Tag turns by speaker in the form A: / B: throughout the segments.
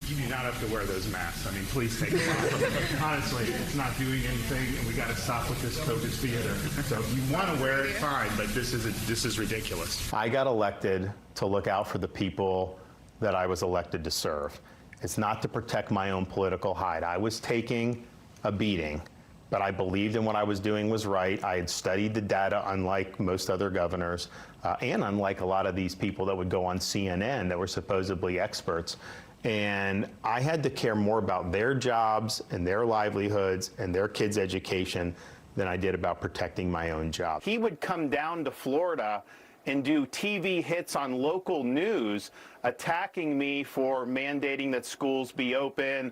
A: You do not have to wear those masks. I mean, please take them off. Honestly, it's not doing anything, and we got to stop with this COVID theater. So if you want to wear it, fine, but this is ridiculous.
B: I got elected to look out for the people that I was elected to serve. It's not to protect my own political hide. I was taking a beating, but I believed in what I was doing was right. I had studied the data, unlike most other governors, and unlike a lot of these people that would go on CNN that were supposedly experts. And I had to care more about their jobs and their livelihoods and their kids' education than I did about protecting my own job. He would come down to Florida and do TV hits on local news attacking me for mandating that schools be open,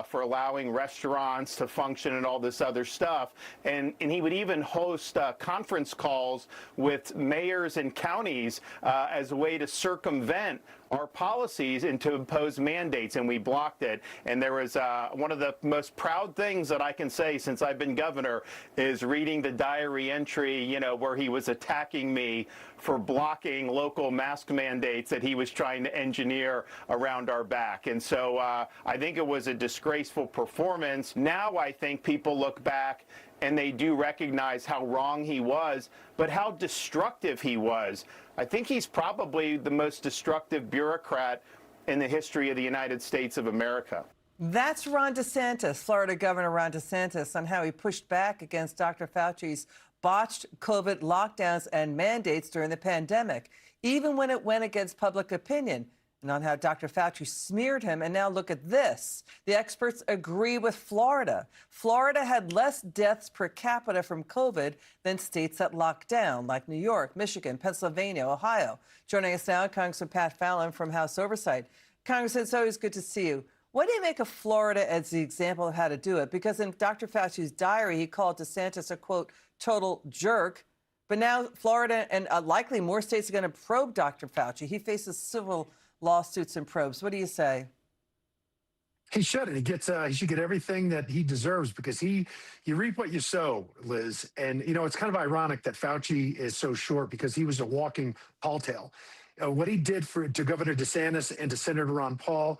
B: for allowing restaurants to function and all this other stuff. And he would even host conference calls with mayors and counties as a way to circumvent our policies and to impose mandates, and we blocked it. And there was one of the most proud things that I can say since I've been governor is reading the diary entry, you know, where he was attacking me for blocking local mask mandates that he was trying to engineer around our back. And so I think it was a disgraceful performance. Now I think people look back and they do recognize how wrong he was, but how destructive he was. I think he's probably the most destructive bureaucrat in the history of the United States of America.
C: That's Ron DeSantis, Florida Governor Ron DeSantis, on how he pushed back against Dr. Fauci's botched COVID lockdowns and mandates during the pandemic, even when it went against public opinion, and on how Dr. Fauci smeared him. And now look at this. The experts agree with Florida. Florida had less deaths per capita from COVID than states that locked down, like New York, Michigan, Pennsylvania, Ohio. Joining us now, Congressman Pat Fallon from House Oversight. Congressman, it's always good to see you. What do you make of Florida as the example of how to do it? Because in Dr. Fauci's diary, he called DeSantis a, quote, total jerk. But now Florida and likely more states are going to probe Dr. Fauci. He faces civil lawsuits and probes. What do you say?
D: He should. He should get everything that he deserves, because you reap what you sow, Liz. And, you know, it's kind of ironic that Fauci is so short, because he was a walking tall tale. What he did to Governor DeSantis and to Senator Rand Paul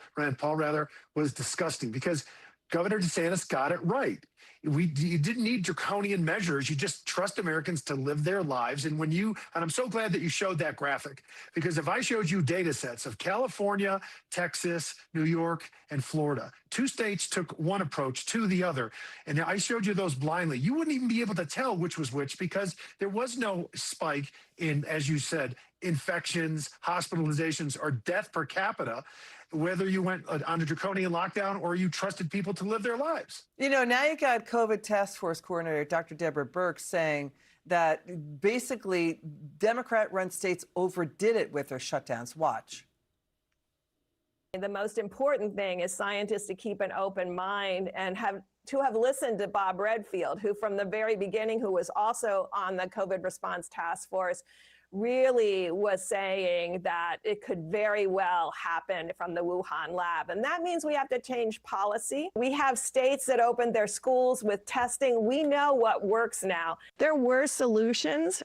D: was disgusting, because Governor DeSantis got it right. You didn't need draconian measures. You just trust Americans to live their lives. And and I'm so glad that you showed that graphic, because if I showed you data sets of California, Texas, New York, and Florida, two states took one approach to the other, and I showed you those blindly, you wouldn't even be able to tell which was which, because there was no spike in, as you said, infections, hospitalizations, or death per capita, whether you went on a draconian lockdown or you trusted people to live their lives.
C: You know, now you got COVID task force coordinator Dr. Deborah Birx saying that basically Democrat-run states overdid it with their shutdowns. Watch.
E: The most important thing is scientists to keep an open mind and have listened to Bob Redfield, who from the very beginning, who was also on the COVID response task force, really was saying that it could very well happen from the Wuhan lab. And that means we have to change policy. We have states that opened their schools with testing. We know what works now. There were solutions,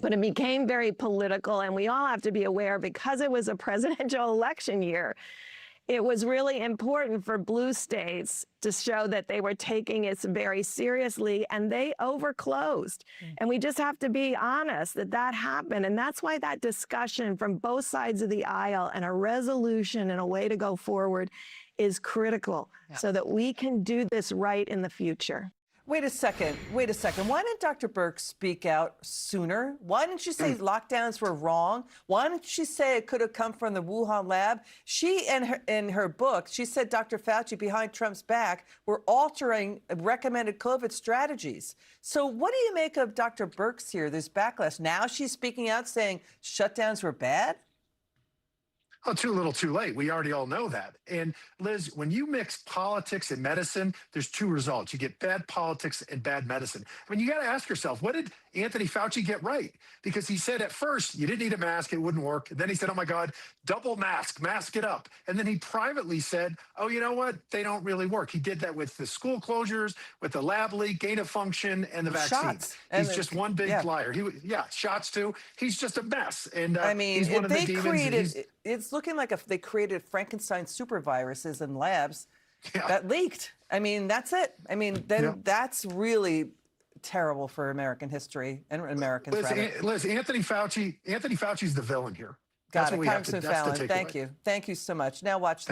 E: but it became very political. And we all have to be aware, because it was a presidential election year, it was really important for blue states to show that they were taking it very seriously, and they overclosed. And we just have to be honest that happened. And that's why that discussion from both sides of the aisle and a resolution and a way to go forward is critical, so that we can do this right in the future.
C: Wait a second. Why didn't Dr. Birx speak out sooner? Why didn't she say lockdowns were wrong? Why didn't she say it could have come from the Wuhan lab? She, in her book, she said Dr. Fauci, behind Trump's back, were altering recommended COVID strategies. So what do you make of Dr. Birx here? There's backlash. Now she's speaking out saying shutdowns were bad?
D: Oh, too little, too late. We already all know that. And Liz, when you mix politics and medicine, there's two results. You get bad politics and bad medicine. I mean, you got to ask yourself, what did Anthony Fauci get right? Because he said at first, you didn't need a mask, it wouldn't work. Then he said, oh my God, double mask it up. And then he privately said, oh, you know what? They don't really work. He did that with the school closures, with the lab leak, gain of function, and the vaccine.
C: Shots.
D: He's just one big liar. Shots too. He's just a mess. And
C: I mean,
D: he's one of the
C: they
D: demons.
C: created, it's looking like if they created Frankenstein super viruses in labs that leaked. I mean, that's it. I mean, then that's really terrible for American history and Americans.
D: Liz, Anthony Fauci's the villain here.
C: Got
D: That's
C: it.
D: what we have to,
C: Congressman
D: that's the
C: Fallon,
D: takeaway.
C: thank you. Thank you so much. Now watch this.